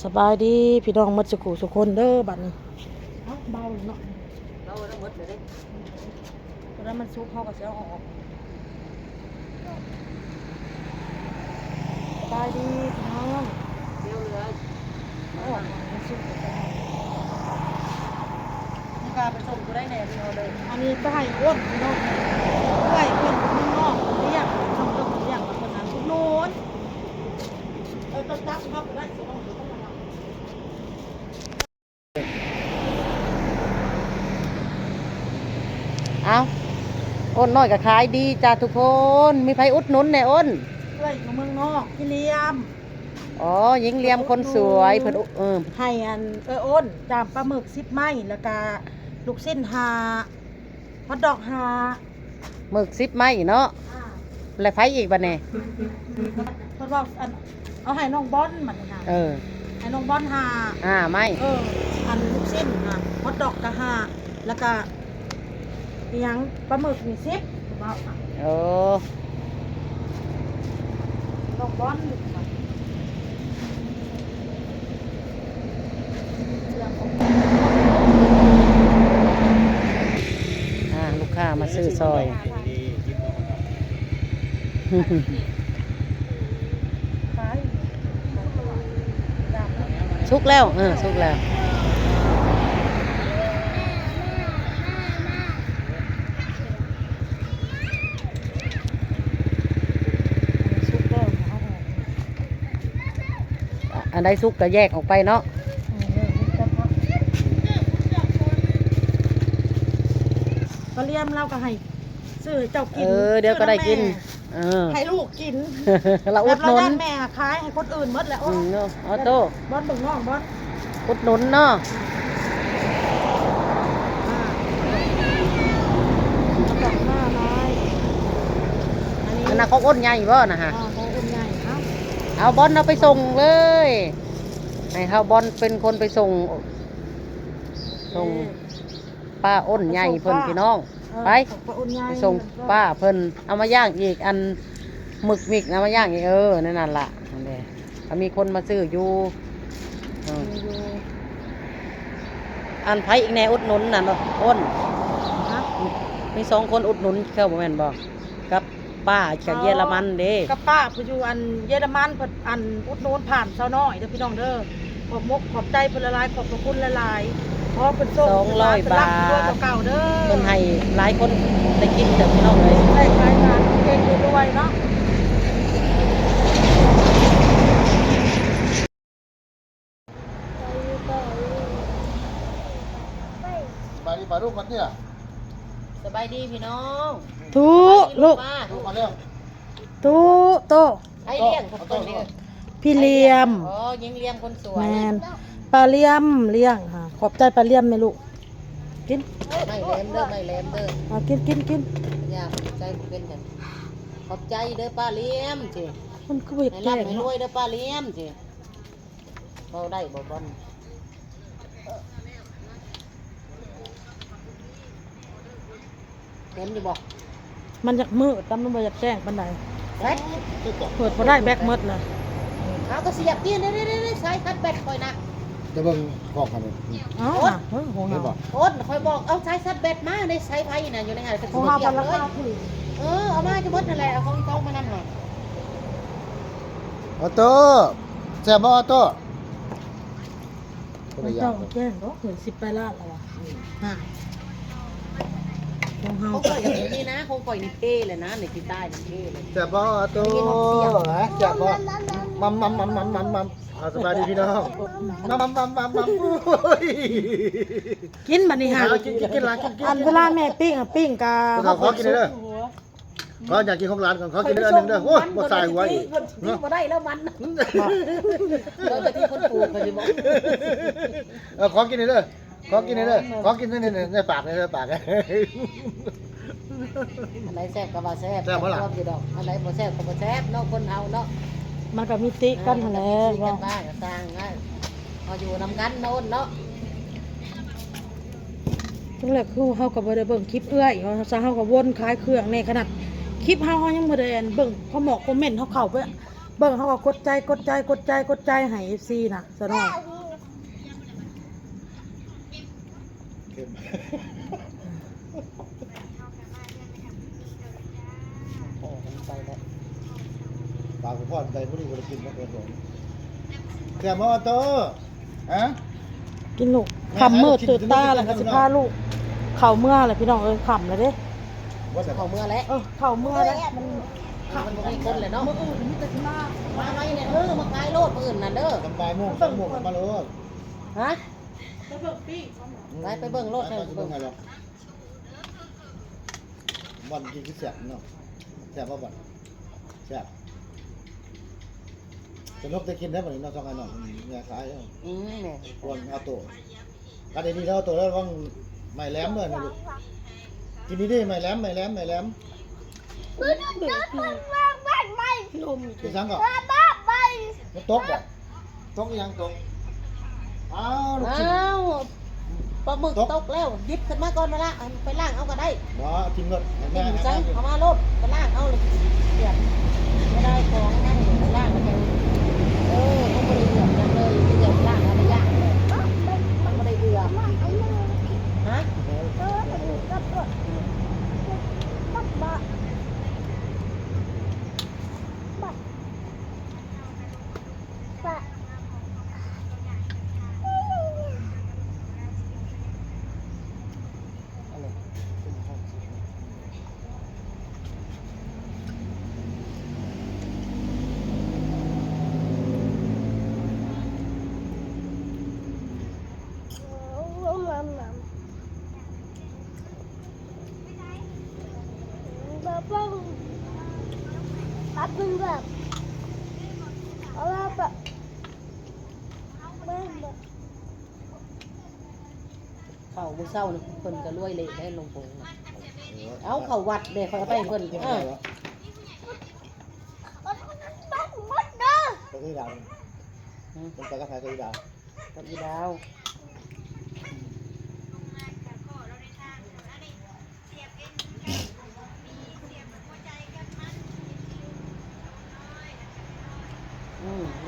สบายดีพี่น้องหมดสุขุสุคนเด้อบัดนี้เอ้าเบาเนาะเราต้องหมดเลยเด้เพราะนั้นมันซุกเขาก็สิเอาออกสบายดีพี่น้อง เดี๋ยวเหลือ เอาออกมามันซุกก็ได้ นี่กาไปส่งกูได้แน่พี่เอาเลย อันนี้ก็ให้อ้วนพี่น้องไว้อ้วนข้างนอกเรียกทำเรื่องเรียกมาคนนั้นทุกโน้นต้นตักเขาก็ได้สิน้องต้องมา เอาอ้นน้อยก็ขายดีจ้าทุกคนมีไผอุดหนุนแน่อ้นเอ้ยของเมืองนอกพี่เลี้ยม อ๋อหญิงเลียมคนสวยเพิ่นให้อันอ้นจามปลาหมึก10 ไม้แล้วก็ลูกสิ้นหาฮอทดอกหา หมึก10 ไม้เนาะแล้วไผอีกบัดนี้เพิ่นว่าอันเอาให้น้องบอลมันค่ะให้น้องบอลหาไม้อันลูกสิ้นค่ะฮอทดอกก็หาแล้วก็อีหยังปลาหมึกมี10ว่าน้องบอลลูกค้ามาซื้อซอยสุกแล้วสุกแล้วอันใดสุกก็แยกออกไปเนาะก็เลี้ยมเราก็ให้ซื้อเจ้ากินเดี๋ยวก็ได้กินให้ลูกกินเราอุดหนุนแม่ขายให้คนอื่นหมดแล้วออโต้บอสบึงน้องบอสอุดหนุนเนาะอันนั้นเขาอ้นใหญ่บ่นะฮะเขาอ้นใหญ่เอาบอลเอาไปส่งเลยให้เขาบอลเป็นคนไปส่งป้าอ้นใหญ่เพิ่นพี่น้องไปส่งป้าเพิ่นเอามาย่างอีกอันหมึกมิกเอามาย่างอีกนั่นล่ะนั่นแหละมีคนมาซื้ออยู่อันไผอีกแน่อุดหนุนน่ะอ้นมี2 คนอุดหนุนเข้าบ่แม่นบ่กับป้าจากเยอรมันเด้กับป้าผู้อยู่อันเยอรมันเพิ่นอันอุดหนุนผ่านเซาน้อยเด้อพี่น้องเด้อขอบใจเพิ่นละลายขอบพระคุณละลายเพราะเพิ่นส่ง200 บาทเก่าเด้อเพิ่นให้หลายคนได้กินเด้อพี่น้องเอ้ยได้ขายงานเก่งรวยเนาะสบายดีป่าลูกมันเนี่ยสบายดีพี่น้องทุลูกมาเร็วทุโตไอเลี้ยงคนนี้พี่เลี้ยมยิงเลี้ยมคนสวยแมนปลาเลี้ยมเลี้ยงค่ะขอบใจปลาเลี้ยมไหมลูกกินไม่เล็มเด้อไม่เล็มเด้อกินอย่าใจเป็นกันขอบใจเด้อป้าเลี้ยมสิมันก็ไม่แก่ให้รวยเด้อป้าเลี้ยมสิเบาได้บ่บอลเห็นอยู่บ่มันอยากมืดแต่มันไม่อยากแจ้งปันใดแบ็คเปิดพอได้แบ็คมืดเลยเขาก็เสียบตีนได้ใช้คัดแบ็คคอยนะจะเบิ่งกองกันอ๋อโหงาโอ๊ตคอยบอกเอาใช้คัดแบ็คมาในใช้ไพ่น่ะอยู่ในหาดโหงาบัลลังก์ถือเอามาจะมดนั่นแหละเอาของเขามานั่นหรอออโต้แซ่บบ่ออโต้เจ้าแจ้งเห็น10 ไปล้านแล้วอ่ะของเฮาปล่อยอย่างนี้นะคงปล่อยนิเก้เลยนะในกีตาร์นิเก้เลยแซ่บบ่ออโต้แซ่บบ่มัมสบายดีพี่น้องมัมกินบัดนี้ฮะกินร้านกินอันเวลาแม่ปิ้งกะขอกินเลยก็อยากกินของร้านก่อนขอกินได้อันนึงเด้อโอ้ยบ่ใส่หัวอีกบ่ได้แล้วมันเราไปที่คนปลูกเขาสิบอกขอกินเด้อขอกินเด้อขอกินในปากในปากอันไหนแซ่บก็ว่าแซ่บบ่ล่ะอยู่ดอกอันไหนบ่แซ่บก็บ่แซ่บเนาะคนเฮาเนาะมันก็มีติกันหั่นแหละกันบ้างก็สร้างง่ายพออยู่นำกันโน่นเนาะจังแหละคือเฮาก็บ่ได้เบิ่งคลิปเอื้อยเฮาก็วนขายเครื่องในขนาดคลิปเฮายังบ่ได้เบิ่งคอมเมนต์เฮาเข้าไป เบิ่งเขาก็กดใจให้ FC น่ะซะหน่อย เค็มปากผมพอดใจพอดีคนกินมาเกินผมเค็มมาโตฮะ กินลูกคำมืดตื่นตาแล้วก็สิพาลูกเข้าเมื่อแหละพี่น้องค่ำแล้วเด้ ว่าแต่ เข้าเมื่อแล้ว เข้าเมื่อแล้วมัน มันบ่มีคนเลยเนาะ มื้ออื่นมีแต่สิมา มาไว้เนี่ยมากายโลดมื้ออื่นน่ะเด้อ ทำบ่ายโมง2 โมงมาเลย ฮะ ไปเบิ่งปีก ไปเบิ่งรถ ไปเบิ่งไงหรอกบ่อนกินคือแซ่บเนาะแซ่บบ่บ่อนแซ่บจะนกจะกินได้บ่นี่เนาะ2อันเนาะเนี่ยขายเนาะ แม่ ควรเอาโตกันดีๆแล้วเอาโตแล้วว่างไม้แหลมด้วยนะลูกกินดีๆไม้แหลมลมกินสังก่อนมันตกบ่ตกยังตกอ้าวลูกชิ้น อ้าวปลาหมึกตกแล้วหยิบขึ้นมาก่อนมาละไปล้างเอาก็ได้ บ่กินรถ กินจังเอามาโลดไปล้างเอาเลยเสียบไม่ได้ของนั่นไปล้างแล้วกันต้องบริเวณยังเลยที่เดี๋ยวล้างอะไรยากต้องบริเวณฮะเขาบุเศร้านี่เพิ่นก็รวยเละได้ลงโป่งเอาเขาวัดเด้เขาไปเพิ่น ไปที่ดาวมันไปกับใครที่ดาว กับอีดาว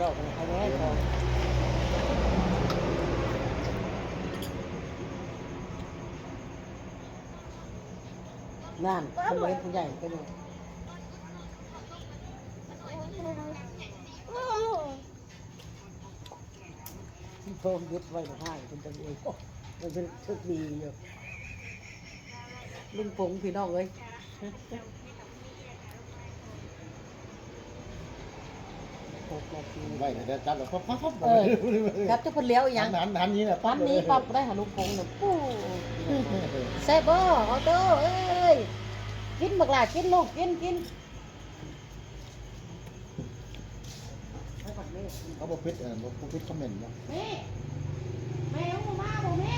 รอบเอาไว้ก่อนนั่นคนเล็กผู้ใหญ่ไปดูโทมยึดไว้กับผ้าคุณตำรวจมันเป็นชุดดีอยู่ลุงผงพี่น้องเอ้ยไว้แต่จับแล้วพับครับเจ้าคนเลี้ยวอีกอย่าง หันนี้น่ะ ปั๊มนี้ปั๊บได้หาลุงผงหนึ่งปู้แซ่บบ่ออโต้เอ้ยกินบักหลากินลูกกิน เขาบอกพิษบอกพิษคอมเมนต์เนาะ แม่แม่เอามาบ่แม่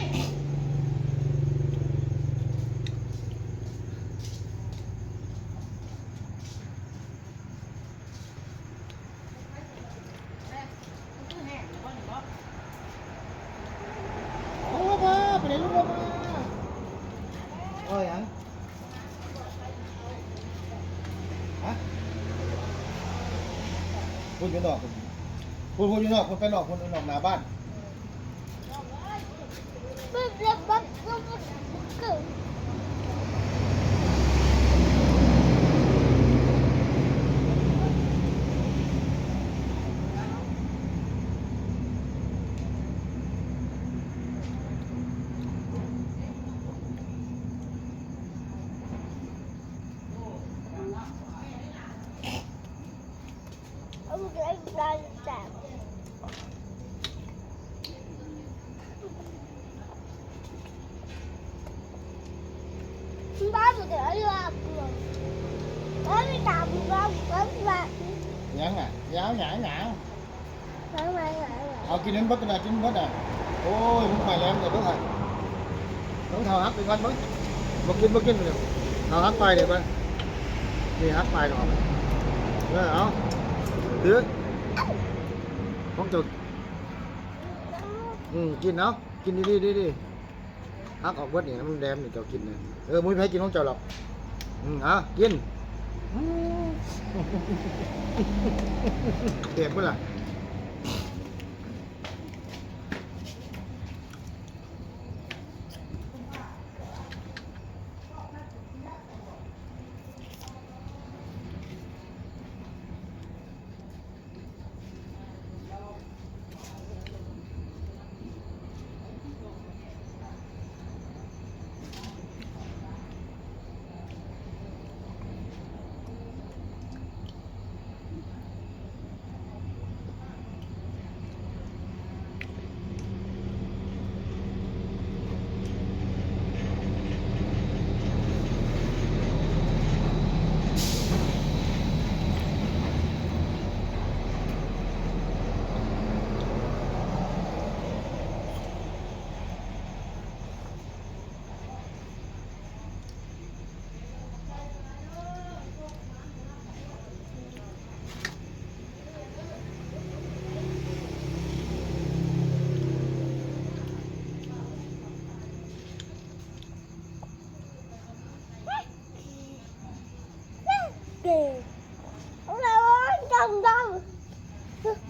ไปไหนลูกมาโอ้ยยังฮะพูดอยู่นอกพูดอยู่นอกคนไปนอกคนนอกหน้าบ้านยังอ่ะยาวหนาเอากินนั้นบัดนะกินบัดอ่ะโอ้ยมึงไปแล้วเดี๋ยวต้องต้องเท้าฮักไปก่อนมั้งมากินเลยเท้าฮักไปเดี๋ยวไปนี่ฮักไปหรอเอาถือต้องจุดกินเนาะกินดีฮักออกบัดนี่มันแดมนี่เจ้ากินเนี่ยมุ้ยแพ้กินของเจ้าหรอกกิน เปียกเมื่อไหร่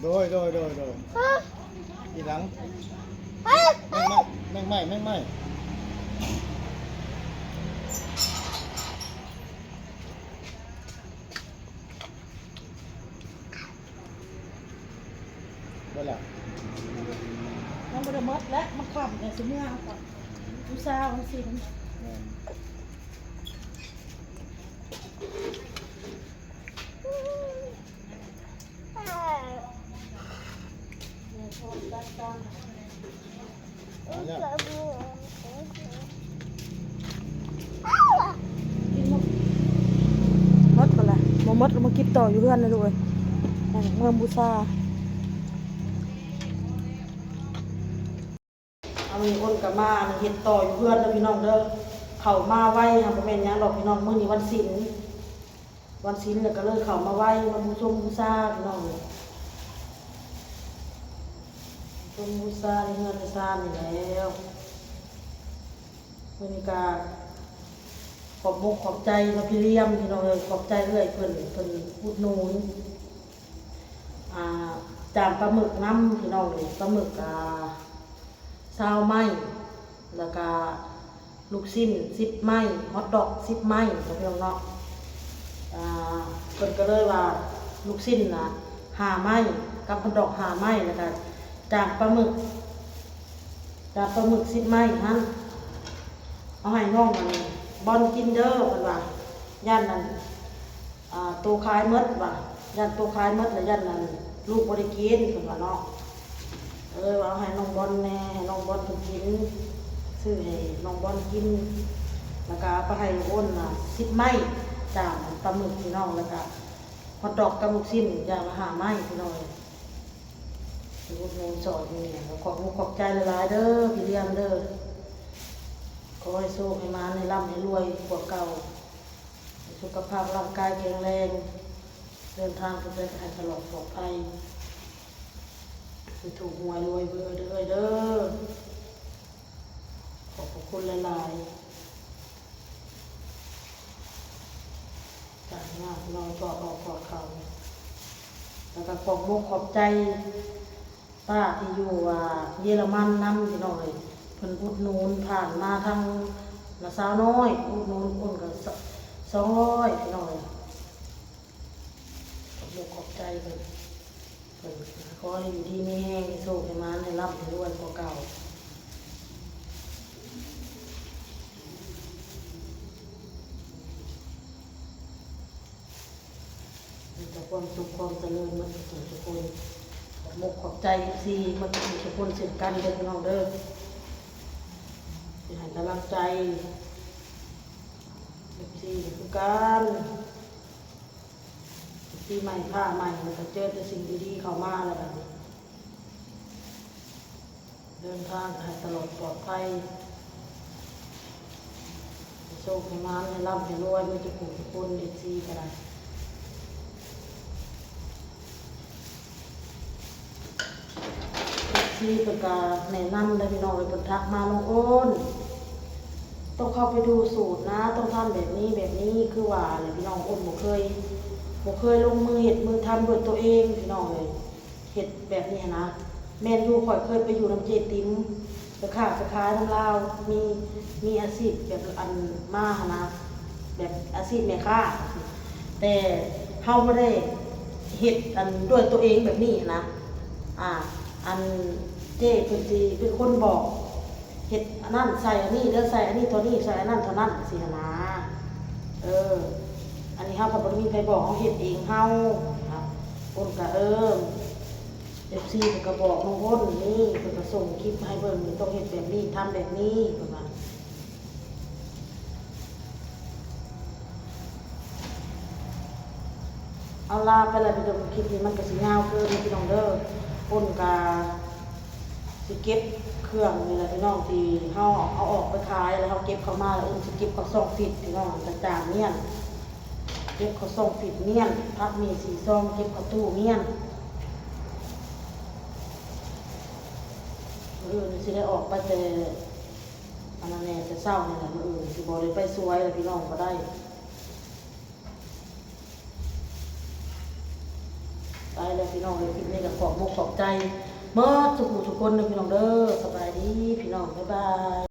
โดยทีหลังแม่งไม่บ่ล่ะ มันบ่ได้หมดและมันคว่ำแต่สิเมื่อเอาก่อนอุตส่าห์มันสิมัน เอาเนี่ย กินหมดบ่ล่ะบ่หมดก็มากินต่ออยู่เฮือนเลยลูกเอ้ยนั่นเมืองบูชาเอามีคนก็มาเฮ็ดต่ออยู่เฮือนเด้อพี่น้องเด้อเข้ามาไว้ค่ะบ่แม่นหยังดอกพี่น้องมื้อนี้วันศีลแล้วก็เลยเข้ามาไว้มาบูชมบูชาพี่น้องชมบูชาในเฮือนในศาลนี่แล้วมื้อนี้ก็ขอบมุกขอบใจพระพี่เลี้ยมพี่น้องเอ้ยขอบใจเรื่อยเพิ่นอุดหนุนจานปลาหมึกน้ำพี่น้องนี่ปลาหมึกซาวไม้แล้วก็ลูกชิ้น10ไม้ฮอทดอก10ไม้พี่น้องเนาะเพิ่นก็เลยว่าลูกชิ้นน่ะ5ไม้กับฮอทดอก5ไม้แล้วก็จานปลาหมึก10ไม้หั่นเอาให้น้องมันบอลกินเด้อเพิ่นว่าย่านนั้นตัวคายหมดว่าย่านตัวคายหมดแล้วย่านนั้นลูกบ่ได้กินเพิ่นว่าเนาะว่าเอาให้น้องบอลแน่ให้น้องบอลเพิ่นกินซื้อให้น้องบอลกินแล้วก็ไปให้อ้น10ไม้จานปลาหมึกพี่น้องแล้วก็ฮอทดอกกับลูกชิ้นอย่างละ5ไม้พี่น้องลูกแม่สอนนี่ขอบใจหลายๆเด้อพี่เลี้ยงเด้อขอให้โชคให้มาให้ร่ำให้รวยกว่าเก่าสุขภาพร่างกายแข็งแรงเดินทางไปได้ให้ตลอดปลอดภัยให้ถูกหวยรวยเบื่อเด้อขอบคุณหลายๆจากงานเราก็ออกเขาแล้วก็ขอบมุกขอบใจป้าที่อยู่เยอรมันนำพี่น้องเลยเพิ่นอุดหนุนผ่านมาทางละสาวน้อยอุดหนุนคนก็200พี่น้องเลยขอบคุณขอบใจเพิ่นขอให้อยู่ดีมีแห้งให้โชคให้มาให้ร่ำให้รวยกว่าเก่าแต่ความสุขความเจริญมันทุกคนขอบขอบใจซีมันทุกคนเช่นกันเด้อพี่น้องเด้อให้กำลังใจซีคือกันปีใหม่ผ้าใหม่มันก็เจอแต่สิ่งดีๆเข้ามาแล้วแบบนี้เดินทางให้ตลอดปลอดภัยโชคให้มาให้ร่ำให้รวยไม่จะผูกทุกคนเด็กซีก็ได้ที่ประกาศแนะนำได้พี่น้องไปทักมาลงโอน ต้องเข้าไปดูสูตรนะต้องทำแบบนี้แบบนี้คือว่าเลยพี่น้องอ้นบ่เคยลงมือเฮ็ดมือทำด้วยตัวเองพี่น้องเลยเฮ็ดแบบนี้นะแม่นอยู่ข่อยเคยไปอยู่น้ำเจติ๋มไปขายน้ำลาวมีอาชีพแบบอันมาหนะแบบอาชีพแม่ค้าแต่เฮาบ่ได้เฮ็ดอันด้วยตัวเองแบบนี้นะอันเจ้เพิ่นสิเป็นคนบอกเฮ็ดอันนั้นใส่อันนี้แล้วใส่อันนี้ตัวนี้ใส่อันนั้นเท่านั้นสินะอันนี้เฮาก็บ่ได้มีใครบอกเฮาเฮ็ดเองเฮาครับคนก็FC เพิ่นก็บอกน้องคนนี่เพิ่นก็ส่งคลิปให้เบิ่งนี่ต้องเฮ็ดแบบนี้ทำแบบนี้เพิ่นว่าเอาลาไปแล้วพี่น้องคลิปนี้มันก็สิยาวเกินพี่น้องเด้อคนก็สิเก็บเครื่องนี่แหละพี่น้องที่เฮาเอาออกไปขายแล้วเฮาเก็บเข้ามาแล้วสิเก็บเข้าซองฟิตพี่น้องต่างๆเนี่ยเก็บเข้าซองฟิตเนี่ยพักมี4ซองเก็บเข้าตู้เนี่ยสิได้ออกไปแต่อันนั้นแน่แต่เช้านี่แหละมื้ออื่นสิบ่ได้ไปสวยแล้วพี่น้องก็ได้ไปแล้วพี่น้องเลยคลิปนี้ก็ขอบใจเมื่อทุกคนนะพี่น้องเด้อสบายดีพี่น้องบ๊ายบาย